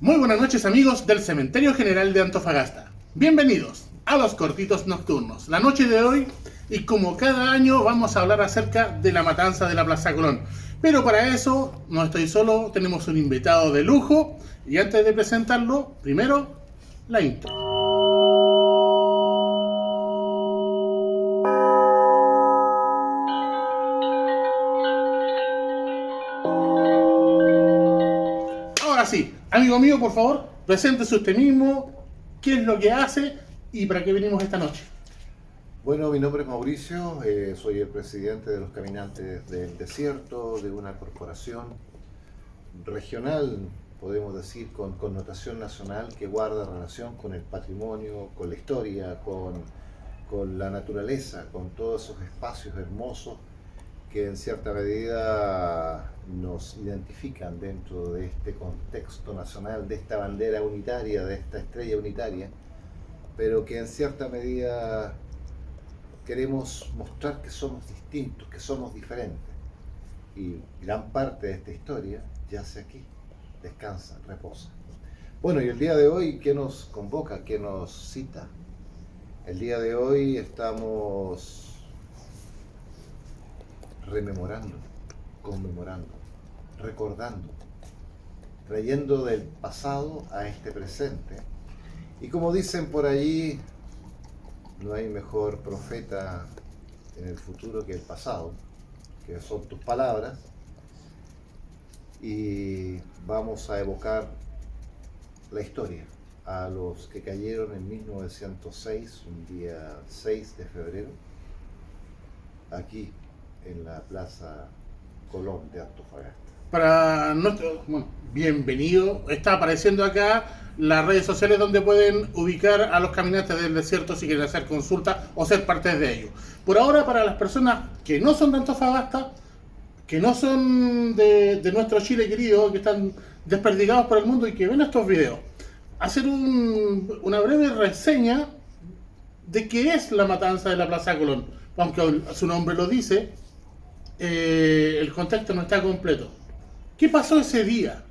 Muy buenas noches amigos del Cementerio General de Antofagasta. Bienvenidos a los cortitos nocturnos. La noche de hoy, y como cada año, vamos a hablar acerca de la matanza de la Plaza Colón. Pero para eso no estoy solo, tenemos un invitado de lujo. Y antes de presentarlo, primero, la intro. Ahora sí, amigo mío, por favor, preséntese usted mismo, qué es lo que hace y para qué venimos esta noche. Bueno, mi nombre es Mauricio, soy el presidente de los Caminantes del Desierto, de una corporación regional, podemos decir, con connotación nacional, que guarda relación con el patrimonio, con la historia, con la naturaleza, con todos esos espacios hermosos que en cierta medida nos identifican dentro de este contexto nacional, de esta bandera unitaria, de esta estrella unitaria, pero que en cierta medida queremos mostrar que somos distintos, que somos diferentes. Y gran parte de esta historia yace aquí, descansa, reposa. Bueno, y el día de hoy, ¿qué nos convoca? ¿Qué nos cita? El día de hoy estamos rememorando, conmemorando, recordando, trayendo del pasado a este presente. Y como dicen por allí, no hay mejor profeta en el futuro que el pasado, que son tus palabras, y vamos a evocar la historia a los que cayeron en 1906, un día 6 de febrero, aquí en la Plaza Colón de Antofagasta. Para nuestro, bueno, bienvenido. Está apareciendo acá las redes sociales donde pueden ubicar a los caminantes del desierto si quieren hacer consulta o ser parte de ellos. Por ahora, para las personas que no son de Antofagasta, que no son de nuestro Chile querido, que están desperdigados por el mundo y que ven estos videos, hacer una breve reseña de qué es la matanza de la Plaza Colón. Aunque su nombre lo dice, el contexto no está completo. ¿Qué pasó ese día?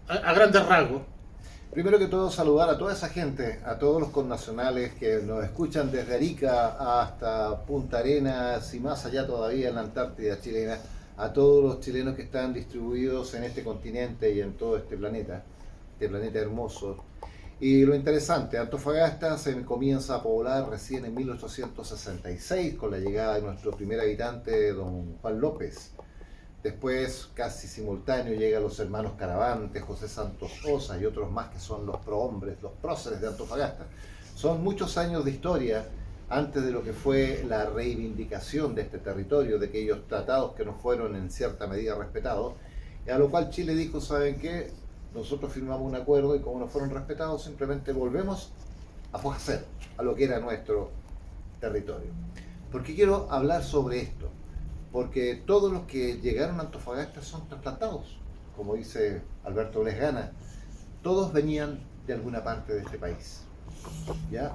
A grandes rasgos. Primero que todo, saludar a toda esa gente, a todos los connacionales que nos escuchan desde Arica hasta Punta Arenas y más allá todavía en la Antártida chilena, a todos los chilenos que están distribuidos en este continente y en todo este planeta hermoso. Y lo interesante, Antofagasta se comienza a poblar recién en 1866 con la llegada de nuestro primer habitante, don Juan López. Después, casi simultáneo, llegan los hermanos Caravantes, José Santos Osa y otros más que son los prohombres, los próceres de Antofagasta. Son muchos años de historia antes de lo que fue la reivindicación de este territorio, de aquellos tratados que no fueron en cierta medida respetados, y a lo cual Chile dijo, ¿saben qué? Nosotros firmamos un acuerdo y como no fueron respetados, simplemente volvemos a hacer a lo que era nuestro territorio. ¿Por qué quiero hablar sobre esto? Porque todos los que llegaron a Antofagasta son trasplantados, como dice Alberto Lesgana, todos venían de alguna parte de este país, ¿ya?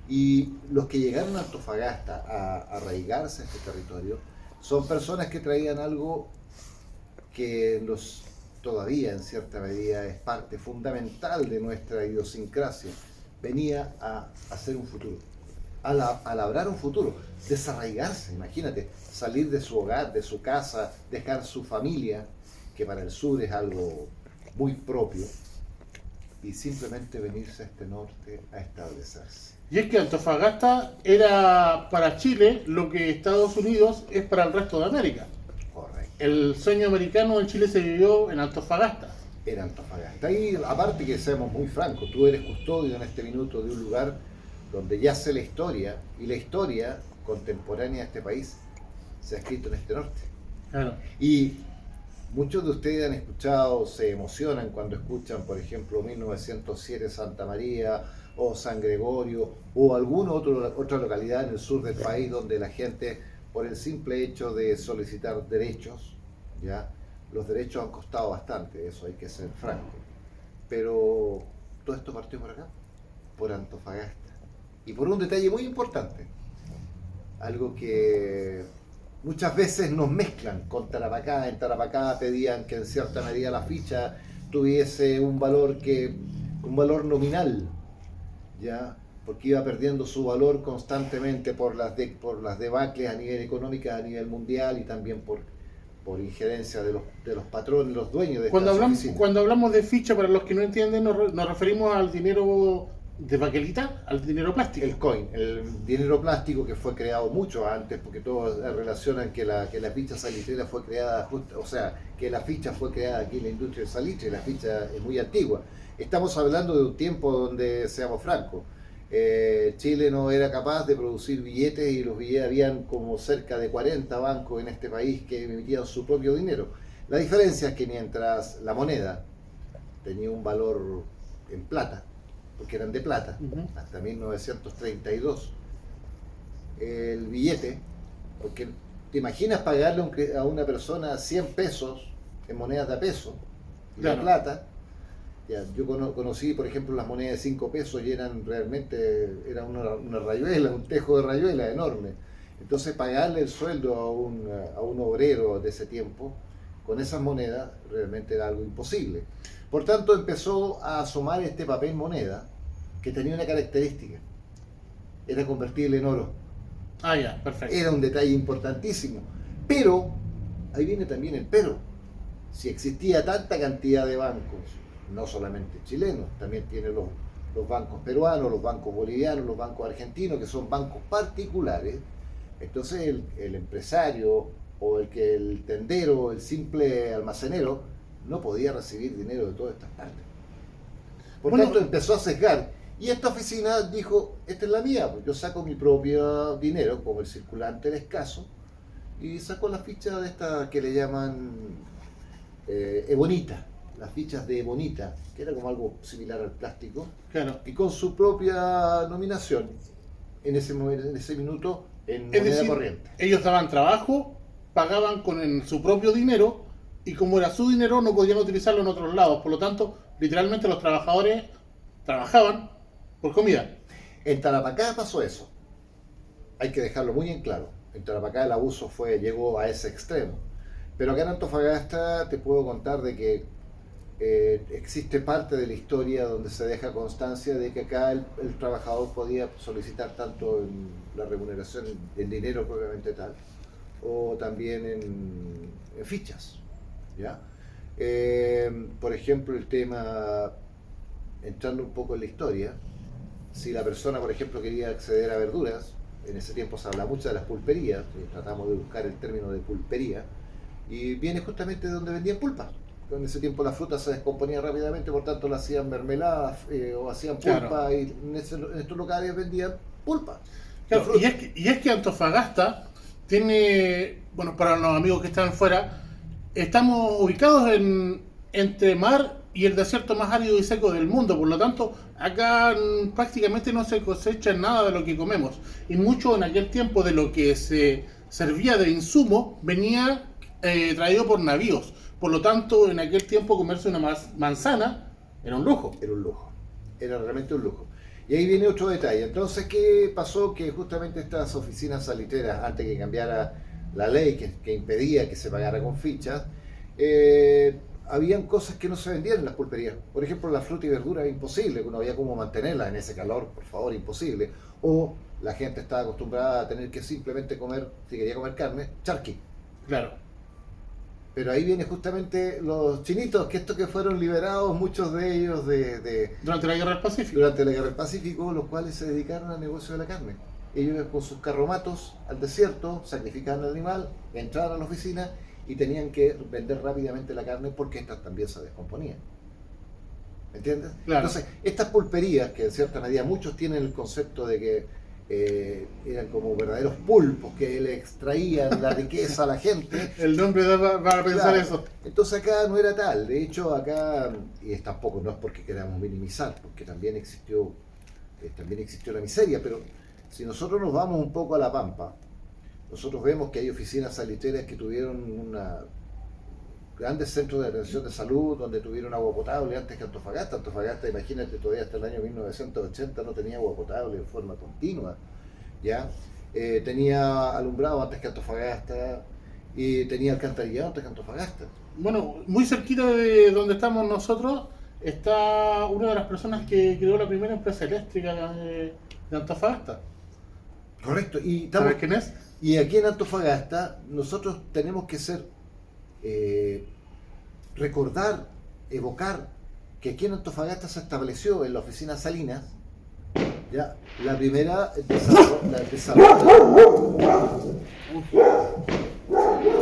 Y los que llegaron a Antofagasta a arraigarse a este territorio son personas que traían algo que todavía en cierta medida es parte fundamental de nuestra idiosincrasia. Venía a hacer un futuro, a labrar un futuro, desarraigarse, imagínate, salir de su hogar, de su casa, dejar su familia, que para el sur es algo muy propio, y simplemente venirse a este norte a establecerse. Y es que Antofagasta era para Chile lo que Estados Unidos es para el resto de América. Correcto. El sueño americano en Chile se vivió en Antofagasta. Era Antofagasta. Y aparte que seamos muy francos, tú eres custodio en este minuto de un lugar donde yace la historia, y la historia contemporánea de este país se ha escrito en este norte. Claro. Y muchos de ustedes han escuchado, se emocionan cuando escuchan, por ejemplo, 1907 Santa María o San Gregorio o alguna otra localidad en el sur del país donde la gente, por el simple hecho de solicitar derechos, ¿ya? Los derechos han costado bastante, eso hay que ser franco. Pero todo esto partió por acá, por Antofagasta. Y por un detalle muy importante, algo que muchas veces nos mezclan con Tarapacá. En Tarapacá pedían que en cierta medida la ficha tuviese un valor nominal, ¿ya? Porque iba perdiendo su valor constantemente por por las debacles a nivel económico, a nivel mundial y también por injerencia de los patrones, los dueños de estas oficinas. Cuando hablamos de ficha, para los que no entienden, nos referimos al dinero de baquelita, al dinero plástico. El coin, el dinero plástico que fue creado mucho antes, porque todos relacionan que la ficha salitrera fue creada, o sea, que la ficha fue creada aquí en la industria del salitre, la ficha es muy antigua. Estamos hablando de un tiempo donde, seamos francos, Chile no era capaz de producir billetes y los billetes habían como cerca de 40 bancos en este país que emitían su propio dinero. La diferencia es que mientras la moneda tenía un valor en plata, porque eran de plata, hasta 1932, el billete, porque te imaginas pagarle a una persona 100 pesos en monedas de a peso, de plata. Ya, yo conocí, por ejemplo, las monedas de 5 pesos y eran realmente una rayuela, un tejo de rayuela enorme. Entonces pagarle el sueldo a un obrero de ese tiempo con esas monedas realmente era algo imposible. Por tanto, empezó a asomar este papel moneda que tenía una característica, era convertible en oro. Ah, ya, perfecto. Era un detalle importantísimo. Pero, ahí viene también el pero. Si existía tanta cantidad de bancos, no solamente chilenos, también tiene los bancos peruanos, los bancos bolivianos, los bancos argentinos, que son bancos particulares. Entonces el empresario o el tendero, el simple almacenero, no podía recibir dinero de todas estas partes. Por tanto, empezó a sesgar. Y esta oficina dijo, esta es la mía, pues yo saco mi propio dinero, como el circulante era escaso, y sacó la ficha de esta que le llaman ebonita, las fichas de ebonita, que era como algo similar al plástico, claro. Y con su propia nominación, en ese minuto, en moneda corriente. Ellos daban trabajo, pagaban con su propio dinero, y como era su dinero no podían utilizarlo en otros lados, por lo tanto, literalmente los trabajadores trabajaban por comida. En Tarapacá pasó eso, hay que dejarlo muy en claro. En Tarapacá el abuso llegó a ese extremo. Pero acá en Antofagasta te puedo contar de que existe parte de la historia donde se deja constancia de que acá el trabajador podía solicitar tanto en la remuneración en dinero propiamente tal, o también en fichas, ¿ya? Por ejemplo, el tema, entrando un poco en la historia, si la persona, por ejemplo, quería acceder a verduras, en ese tiempo se habla mucho de las pulperías, tratamos de buscar el término de pulpería, y viene justamente de donde vendían pulpas. En ese tiempo la fruta se descomponía rápidamente, por tanto la hacían mermeladas o hacían pulpa, claro. Y en estos locales vendían pulpa. Claro, y es que Antofagasta tiene, bueno, para los amigos que están fuera, estamos ubicados entre mar y el desierto más árido y seco del mundo, por lo tanto acá prácticamente no se cosecha nada de lo que comemos, y mucho en aquel tiempo de lo que se servía de insumo venía traído por navíos, por lo tanto en aquel tiempo comerse una manzana era un lujo. Era un lujo, era realmente un lujo. Y ahí viene otro detalle. Entonces, ¿qué pasó? Que justamente estas oficinas salitreras, antes que cambiara la ley que impedía que se pagara con fichas, habían cosas que no se vendían en las pulperías. Por ejemplo, la fruta y verdura era imposible, no había cómo mantenerla en ese calor, por favor, imposible. O la gente estaba acostumbrada a tener que simplemente comer, si quería comer carne, charqui. Claro. Pero ahí viene justamente los chinitos, que estos que fueron liberados, muchos de ellos durante la Guerra del Pacífico. Durante la Guerra del Pacífico, los cuales se dedicaron al negocio de la carne. Ellos con sus carromatos al desierto, sacrificaban al animal, entraban a la oficina y tenían que vender rápidamente la carne porque estas también se descomponían. ¿Me entiendes? Claro. Entonces, estas pulperías, que en cierta medida muchos tienen el concepto de que eran como verdaderos pulpos que le extraían la riqueza a la gente. El nombre va a pensar, claro, eso. Entonces acá no era tal. De hecho acá, y tampoco no es porque queramos minimizar, porque también existió la miseria, pero si nosotros nos vamos un poco a la pampa, nosotros vemos que hay oficinas salitreras que tuvieron grandes centros de atención de salud donde tuvieron agua potable antes que Antofagasta. Antofagasta, imagínate, todavía hasta el año 1980 no tenía agua potable en forma continua, ¿ya? Tenía alumbrado antes que Antofagasta, y tenía alcantarillado hasta Antofagasta. Bueno, muy cerquita de donde estamos nosotros está una de las personas que creó la primera empresa eléctrica de Antofagasta. Correcto. ¿Sabes quién es? Y aquí en Antofagasta nosotros tenemos que recordar, evocar que aquí en Antofagasta se estableció en la oficina Salinas ya la primera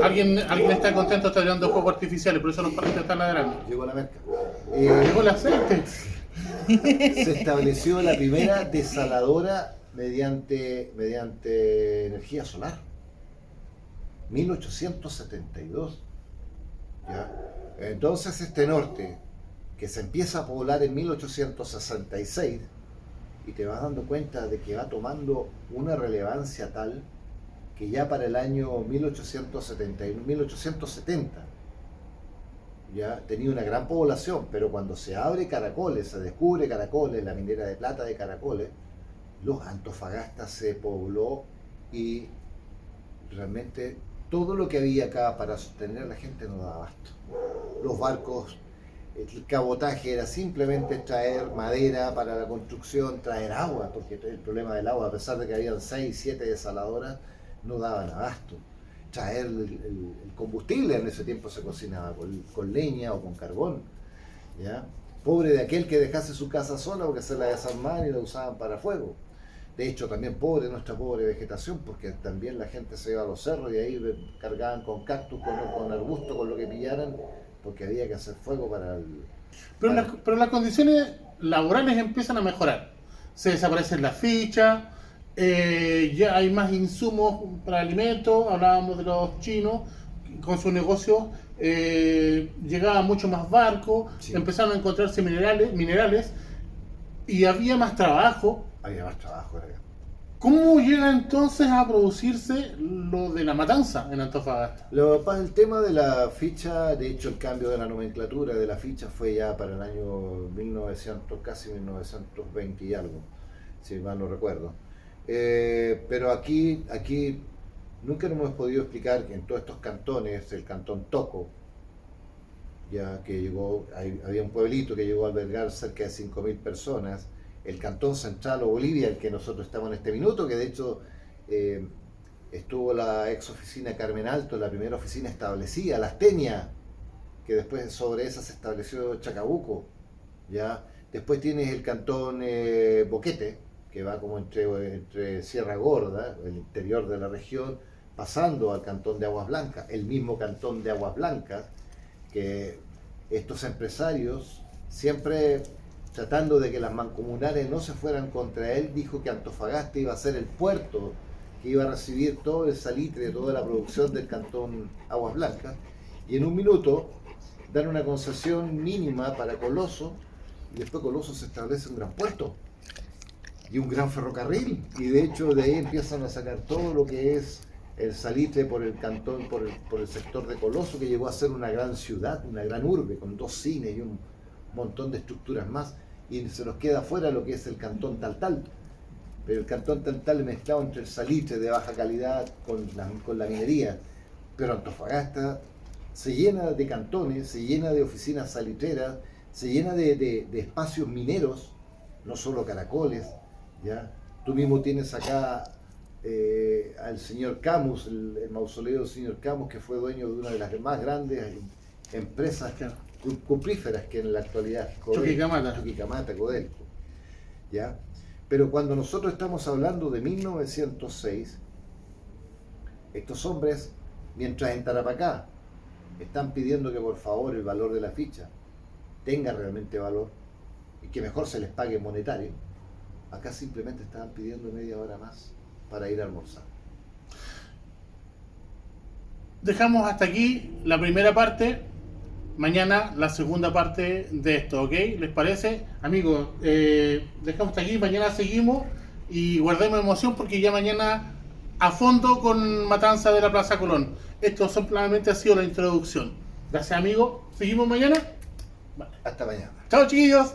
Alguien está contento, está tirando fuegos artificiales, por eso los parques están ladrando. Llegó la merca. Llegó el aceite. Se estableció la primera desaladora mediante energía solar. 1872. ¿Ya? Entonces este norte, que se empieza a poblar en 1866, y te vas dando cuenta de que va tomando una relevancia tal que ya para el año 1870 ya tenía una gran población, pero cuando se abre Caracoles, se descubre Caracoles, la minera de plata de Caracoles, los Antofagasta se pobló y realmente todo lo que había acá para sostener a la gente no daba abasto. Los barcos, el cabotaje era simplemente traer madera para la construcción, traer agua, porque el problema del agua, a pesar de que habían 6, 7 desaladoras, no daban abasto. Traer el combustible, en ese tiempo se cocinaba con leña o con carbón. ¿Ya? Pobre de aquel que dejase su casa sola porque se la desarmaban y la usaban para fuego. De hecho, también pobre nuestra pobre vegetación, porque también la gente se iba a los cerros y ahí cargaban con cactus, con arbusto, con lo que pillaran, porque había que hacer fuego para el... Pero las condiciones laborales empiezan a mejorar. Se desaparecen las fichas, ya hay más insumos para alimentos, hablábamos de los chinos, con sus negocios, llegaban mucho más barcos, Sí. Empezaron a encontrarse minerales y había más trabajo. Había más trabajo. ¿Cómo llega entonces a producirse lo de la matanza en Antofagasta? El tema de la ficha, de hecho el cambio de la nomenclatura de la ficha fue ya para el año 1900, casi 1920 y algo, si mal no recuerdo. Pero aquí nunca nos hemos podido explicar que en todos estos cantones, el cantón Toco, ya que llegó, había un pueblito que llegó a albergar cerca de 5.000 personas, el Cantón Central o Bolivia, el que nosotros estamos en este minuto, que de hecho estuvo la ex oficina Carmen Alto, la primera oficina establecida, la Asteña, que después sobre esa se estableció Chacabuco, ¿ya? Después tienes el Cantón Boquete, que va como entre Sierra Gorda, el interior de la región, pasando al Cantón de Aguas Blancas, el mismo Cantón de Aguas Blancas, que estos empresarios siempre tratando de que las mancomunales no se fueran contra él, dijo que Antofagasta iba a ser el puerto que iba a recibir todo el salitre, toda la producción del Cantón Aguas Blancas, y en un minuto dan una concesión mínima para Coloso, y después Coloso se establece un gran puerto y un gran ferrocarril, y de hecho de ahí empiezan a sacar todo lo que es el salitre por el cantón, por el sector de Coloso, que llegó a ser una gran ciudad, una gran urbe, con 2 cines y un montón de estructuras más, y se nos queda fuera lo que es el Cantón Taltal. Pero el Cantón Taltal mezclado entre el salitre de baja calidad con la minería. Pero Antofagasta se llena de cantones, se llena de oficinas salitreras, se llena de espacios mineros, no solo Caracoles, ¿ya? Tú mismo tienes acá al señor Camus, el mausoleo del señor Camus, que fue dueño de una de las más grandes empresas cupríferas que en la actualidad es Chuquicamata, Codelco, ¿ya? Pero cuando nosotros estamos hablando de 1906, estos hombres, mientras en Tarapacá están pidiendo que por favor el valor de la ficha tenga realmente valor y que mejor se les pague monetario, acá simplemente estaban pidiendo media hora más para ir a almorzar. Dejamos hasta aquí la primera parte. Mañana la segunda parte de esto, ¿ok? ¿Les parece? Amigos, dejamos hasta aquí, mañana seguimos y guardemos emoción porque ya mañana a fondo con Matanza de la Plaza Colón. Esto solamente ha sido la introducción. Gracias, amigos. ¿Seguimos mañana? Vale. Hasta mañana. Chao, chiquillos.